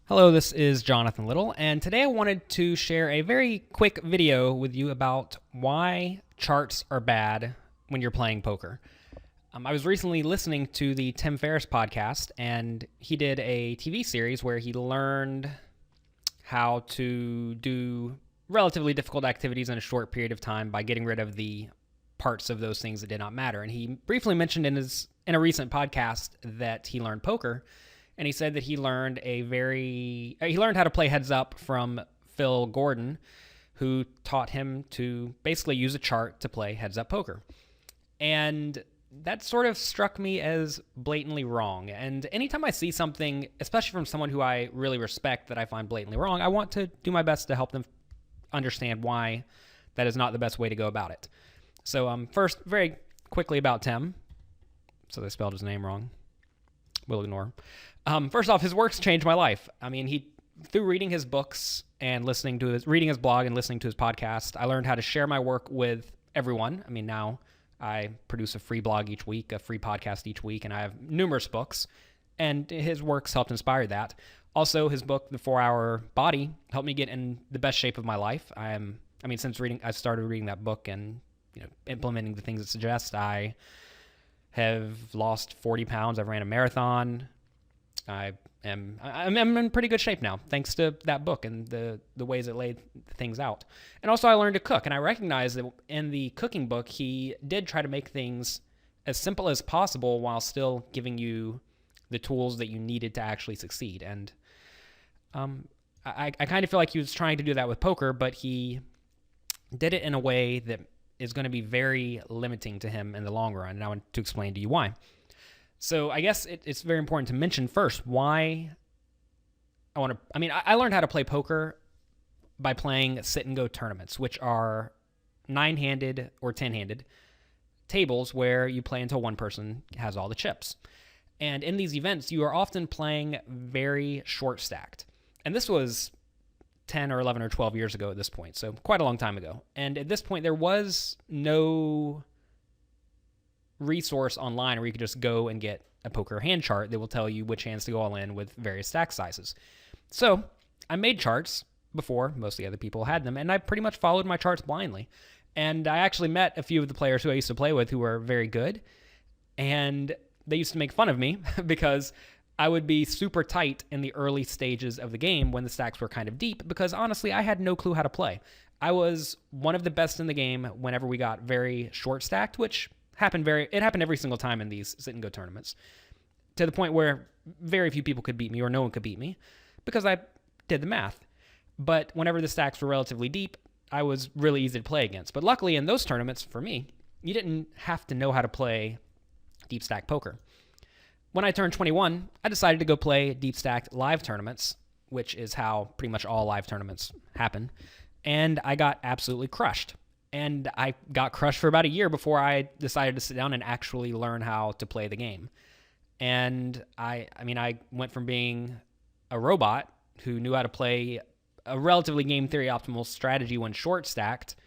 Hello, this is Jonathan Little, and today I wanted to share a very quick video with you about why charts are bad when you're playing poker. I was recently listening to the Tim Ferriss podcast, and he did a TV series where he learned how to do relatively difficult activities in a short period of time by getting rid of the parts of those things that did not matter. And he briefly mentioned in a recent podcast that he learned poker. And he said that he learned how to play heads up from Phil Gordon, who taught him to basically use a chart to play heads up poker. And that sort of struck me as blatantly wrong. And anytime I see something, especially from someone who I really respect, that I find blatantly wrong, I want to do my best to help them understand why that is not the best way to go about it. So first, very quickly about Tim. So they spelled his name wrong. We'll ignore. First off, his works changed my life. I mean, through reading his books and reading his blog and listening to his podcast, I learned how to share my work with everyone. I mean, now I produce a free blog each week, a free podcast each week, and I have numerous books, and his works helped inspire that. Also, his book, The 4-Hour Body, helped me get in the best shape of my life. Since I started reading that book and implementing the things it suggests, I have lost 40 pounds. I've ran a marathon. I'm in pretty good shape now, thanks to that book and the ways it laid things out. And also I learned to cook, and I recognize that in the cooking book, he did try to make things as simple as possible while still giving you the tools that you needed to actually succeed. And I kind of feel like he was trying to do that with poker, but he did it in a way that is going to be very limiting to him in the long run, and I want to explain to you why. So I guess it's very important to mention first why I learned how to play poker by playing sit-and-go tournaments, which are 9-handed or 10-handed tables where you play until one person has all the chips. And in these events, you are often playing very short-stacked. And this was 10 or 11 or 12 years ago at this point, so quite a long time ago. And at this point, there was no resource online where you could just go and get a poker hand chart that will tell you which hands to go all in with various stack sizes. So I made charts before most of the other people had them, and I pretty much followed my charts blindly. And I actually met a few of the players who I used to play with who were very good, and they used to make fun of me because I would be super tight in the early stages of the game when the stacks were kind of deep, because honestly, I had no clue how to play. I was one of the best in the game whenever we got very short stacked, which happened every single time in these sit-and-go tournaments, to the point where very few people could beat me, or no one could beat me, because I did the math. But whenever the stacks were relatively deep, I was really easy to play against. But luckily in those tournaments, for me, you didn't have to know how to play deep stack poker. When I turned 21, I decided to go play deep stacked live tournaments, which is how pretty much all live tournaments happen, and I got absolutely crushed. And I got crushed for about a year before I decided to sit down and actually learn how to play the game. And I went from being a robot who knew how to play a relatively game theory optimal strategy when short stacked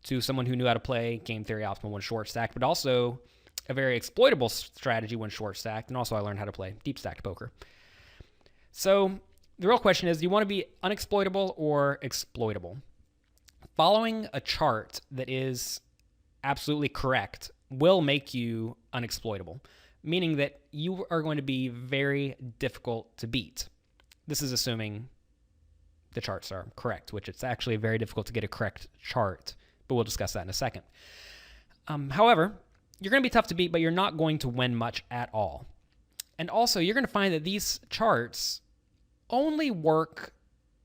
to someone who knew how to play game theory optimal when short stacked, but also a very exploitable strategy when short stacked. And also I learned how to play deep stacked poker. So the real question is, do you want to be unexploitable or exploitable? Following a chart that is absolutely correct will make you unexploitable, meaning that you are going to be very difficult to beat. This is assuming the charts are correct, which it's actually very difficult to get a correct chart, but we'll discuss that in a second. However, you're going to be tough to beat, but you're not going to win much at all. And also, you're going to find that these charts only work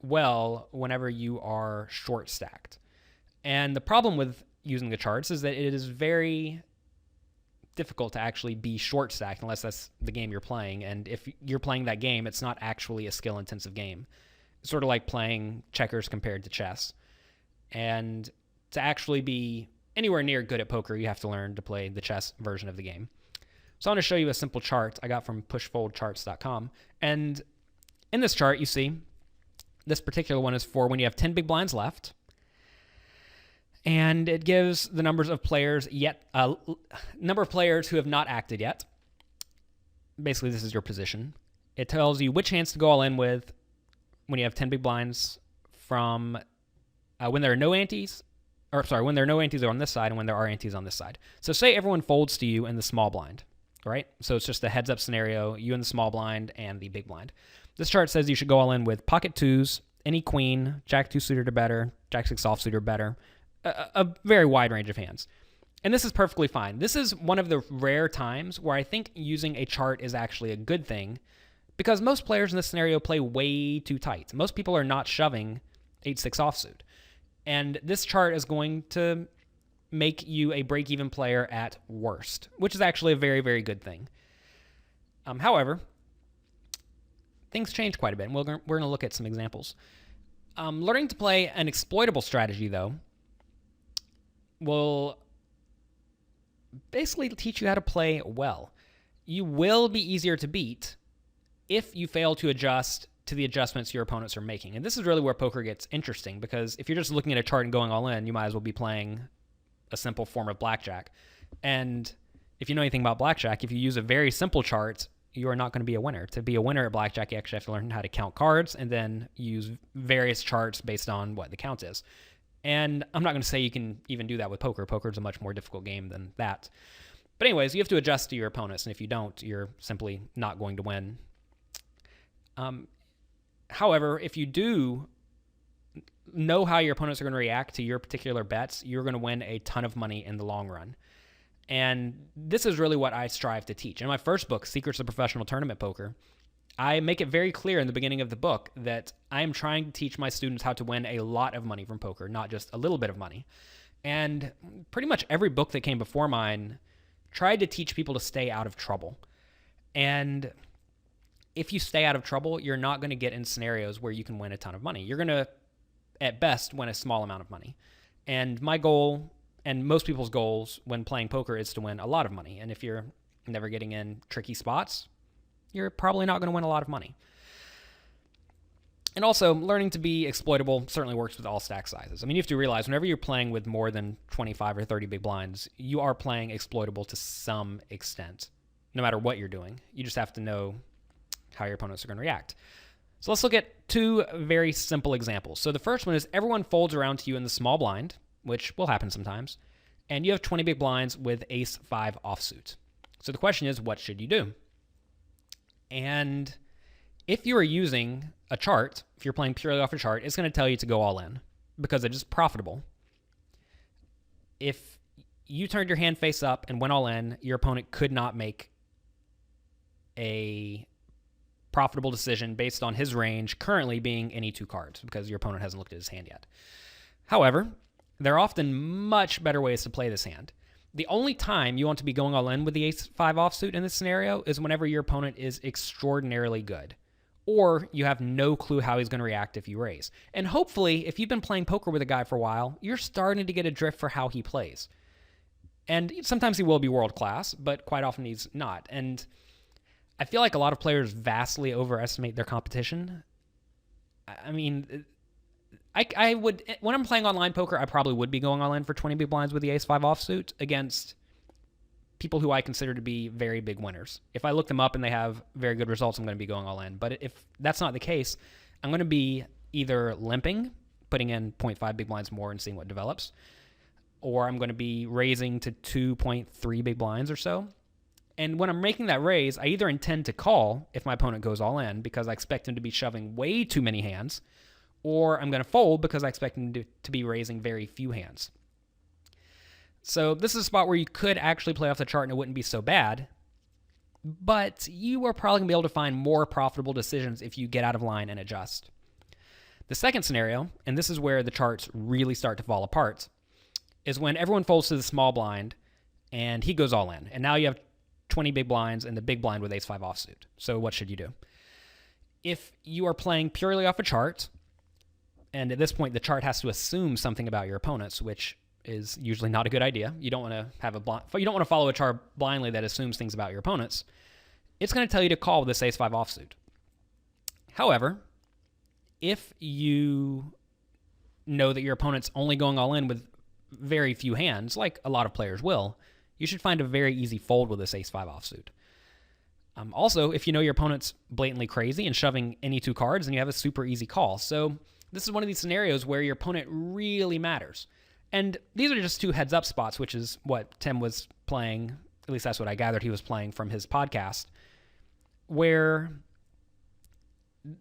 well whenever you are short stacked. And the problem with using the charts is that it is very difficult to actually be short stacked unless that's the game you're playing. And if you're playing that game, it's not actually a skill intensive game. It's sort of like playing checkers compared to chess. And to actually be anywhere near good at poker, you have to learn to play the chess version of the game. So I'm going to show you a simple chart I got from pushfoldcharts.com. And in this chart, you see this particular one is for when you have 10 big blinds left. And it gives the numbers of players number of players who have not acted yet. Basically, this is your position. It tells you which hands to go all in with, when you have 10 big blinds from when there are no antes, when there are no antes on this side and when there are antes on this side. So say everyone folds to you in the small blind, right? So it's just a heads up scenario, you in the small blind and the big blind. This chart says you should go all in with pocket twos, any queen, jack 2 suited or better, jack 6 offsuit or better, a very wide range of hands. And this is perfectly fine. This is one of the rare times where I think using a chart is actually a good thing, because most players in this scenario play way too tight. Most people are not shoving 8-6 offsuit. And this chart is going to make you a break-even player at worst, which is actually a very, very good thing. However, things change quite a bit, and we're going to look at some examples. Learning to play an exploitable strategy, though, will basically teach you how to play well. You will be easier to beat if you fail to adjust to the adjustments your opponents are making. And this is really where poker gets interesting, because if you're just looking at a chart and going all in, you might as well be playing a simple form of blackjack. And if you know anything about blackjack, if you use a very simple chart, you are not going to be a winner. To be a winner at blackjack, you actually have to learn how to count cards and then use various charts based on what the count is. And I'm not going to say you can even do that with poker. Poker is a much more difficult game than that. But anyways, you have to adjust to your opponents, and if you don't, you're simply not going to win. However, if you do know how your opponents are going to react to your particular bets, you're going to win a ton of money in the long run. And this is really what I strive to teach. In my first book, Secrets of Professional Tournament Poker, I make it very clear in the beginning of the book that I am trying to teach my students how to win a lot of money from poker, not just a little bit of money. And pretty much every book that came before mine tried to teach people to stay out of trouble. And if you stay out of trouble, you're not going to get in scenarios where you can win a ton of money. You're going to, at best, win a small amount of money. And my goal, and most people's goals when playing poker, is to win a lot of money. And if you're never getting in tricky spots, you're probably not going to win a lot of money. And also, learning to be exploitable certainly works with all stack sizes. I mean, you have to realize whenever you're playing with more than 25 or 30 big blinds, you are playing exploitable to some extent, no matter what you're doing. You just have to know how your opponents are going to react. So let's look at two very simple examples. So the first one is everyone folds around to you in the small blind, which will happen sometimes, and you have 20 big blinds with ace-5 offsuit. So the question is, what should you do? And if you are using a chart, if you're playing purely off a chart, it's going to tell you to go all in because it is profitable. If you turned your hand face up and went all in, your opponent could not make a profitable decision based on his range currently being any two cards because your opponent hasn't looked at his hand yet. However, there are often much better ways to play this hand. The only time you want to be going all in with the ace-5 offsuit in this scenario is whenever your opponent is extraordinarily good, or you have no clue how he's going to react if you raise. And hopefully, if you've been playing poker with a guy for a while, you're starting to get a drift for how he plays. And sometimes he will be world class, but quite often he's not. And I feel like a lot of players vastly overestimate their competition. I mean, I would, when I'm playing online poker, I probably would be going all in for 20 big blinds with the ace-5 offsuit against people who I consider to be very big winners. If I look them up and they have very good results, I'm going to be going all in. But if that's not the case, I'm going to be either limping, putting in 0.5 big blinds more and seeing what develops, or I'm going to be raising to 2.3 big blinds or so. And when I'm making that raise, I either intend to call if my opponent goes all in because I expect him to be shoving way too many hands, or I'm going to fold because I expect him to be raising very few hands. So this is a spot where you could actually play off the chart and it wouldn't be so bad, but you are probably going to be able to find more profitable decisions if you get out of line and adjust. The second scenario, and this is where the charts really start to fall apart, is when everyone folds to the small blind and he goes all in. And now you have 20 big blinds and the big blind with ace-5 offsuit. So what should you do? If you are playing purely off a chart, and at this point the chart has to assume something about your opponents, which is usually not a good idea. You don't want to have you don't want to follow a chart blindly that assumes things about your opponents. It's going to tell you to call with this ace-5 offsuit. However, if you know that your opponent's only going all in with very few hands, like a lot of players will, you should find a very easy fold with this ace-5 offsuit. Also, if you know your opponent's blatantly crazy and shoving any 2 cards, then you have a super easy call. So this is one of these scenarios where your opponent really matters. And these are just 2 heads-up spots, which is what Tim was playing. At least that's what I gathered he was playing from his podcast, where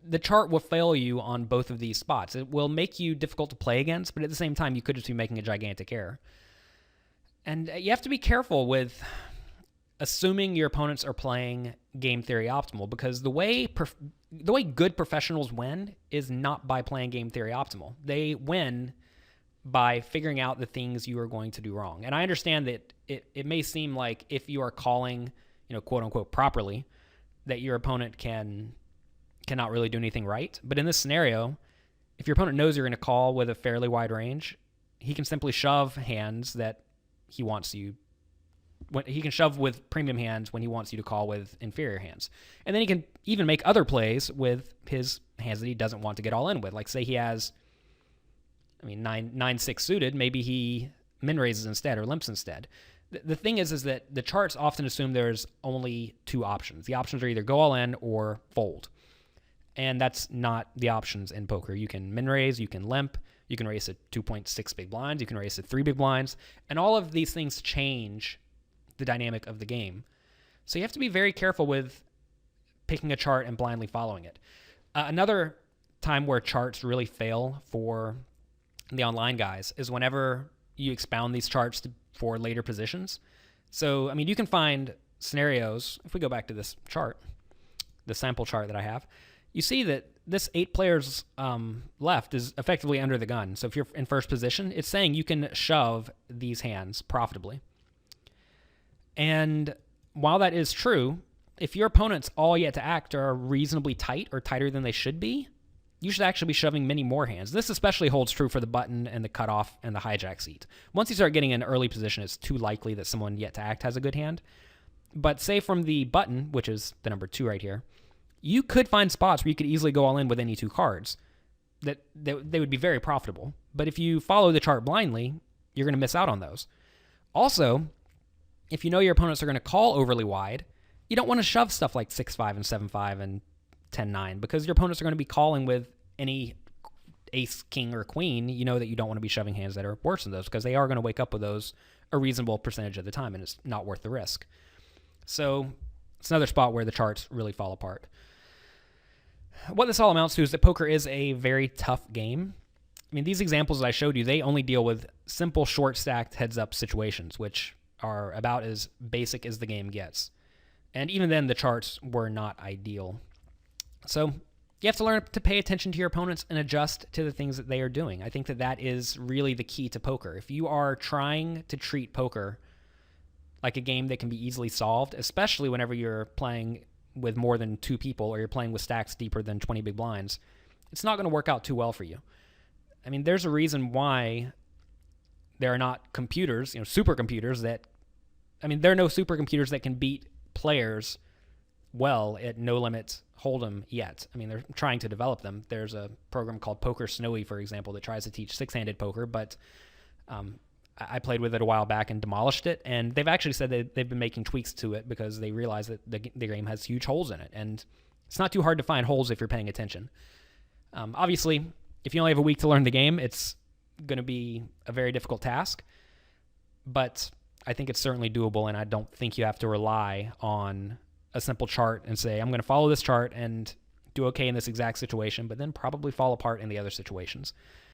the chart will fail you on both of these spots. It will make you difficult to play against, but at the same time, you could just be making a gigantic error. And you have to be careful with assuming your opponents are playing game theory optimal, because the way good professionals win is not by playing game theory optimal. They win by figuring out the things you are going to do wrong. And I understand that it may seem like if you are calling, quote unquote properly, that your opponent cannot really do anything right. But in this scenario, if your opponent knows you're going to call with a fairly wide range, he can simply shove hands that he wants you. He can shove with premium hands when he wants you to call with inferior hands. And then he can even make other plays with his hands that he doesn't want to get all in with. Like, say he has, 9-6 suited, maybe he min raises instead or limps instead. The thing is that the charts often assume there's only 2 options. The options are either go all in or fold. And that's not the options in poker. You can min raise, you can limp, you can raise at 2.6 big blinds, you can raise at 3 big blinds, and all of these things change the dynamic of the game. So you have to be very careful with picking a chart and blindly following it. Another time where charts really fail for the online guys is whenever you expound these charts for later positions. So, you can find scenarios. If we go back to this chart, the sample chart that I have, you see that this 8 players left is effectively under the gun. So if you're in first position, it's saying you can shove these hands profitably. And while that is true, if your opponents all yet to act are reasonably tight or tighter than they should be, you should actually be shoving many more hands. This especially holds true for the button and the cutoff and the hijack seat. Once you start getting in an early position, it's too likely that someone yet to act has a good hand. But say from the button, which is the number 2 right here, you could find spots where you could easily go all in with any 2 cards that they would be very profitable. But if you follow the chart blindly, you're going to miss out on those. Also, if you know your opponents are going to call overly wide, you don't want to shove stuff like 6-5 and 7-5 and 10-9, because your opponents are going to be calling with any ace, king, or queen. You know that you don't want to be shoving hands that are worse than those, because they are going to wake up with those a reasonable percentage of the time, and it's not worth the risk. So it's another spot where the charts really fall apart. What this all amounts to is that poker is a very tough game. These examples that I showed you, they only deal with simple short-stacked heads-up situations, which are about as basic as the game gets. And even then, the charts were not ideal. So you have to learn to pay attention to your opponents and adjust to the things that they are doing. I think that is really the key to poker. If you are trying to treat poker like a game that can be easily solved, especially whenever you're playing with more than 2 people or you're playing with stacks deeper than 20 big blinds, it's not going to work out too well for you. There's a reason why there are not computers, supercomputers that, there are no supercomputers that can beat players well at no limit hold'em yet. They're trying to develop them. There's a program called Poker Snowy, for example, that tries to teach 6-handed poker, but I played with it a while back and demolished it, and they've actually said that they've been making tweaks to it because they realize that the game has huge holes in it, and it's not too hard to find holes if you're paying attention. Obviously, if you only have a week to learn the game, it's going to be a very difficult task, but I think it's certainly doable, and I don't think you have to rely on a simple chart and say, I'm going to follow this chart and do okay in this exact situation, but then probably fall apart in the other situations.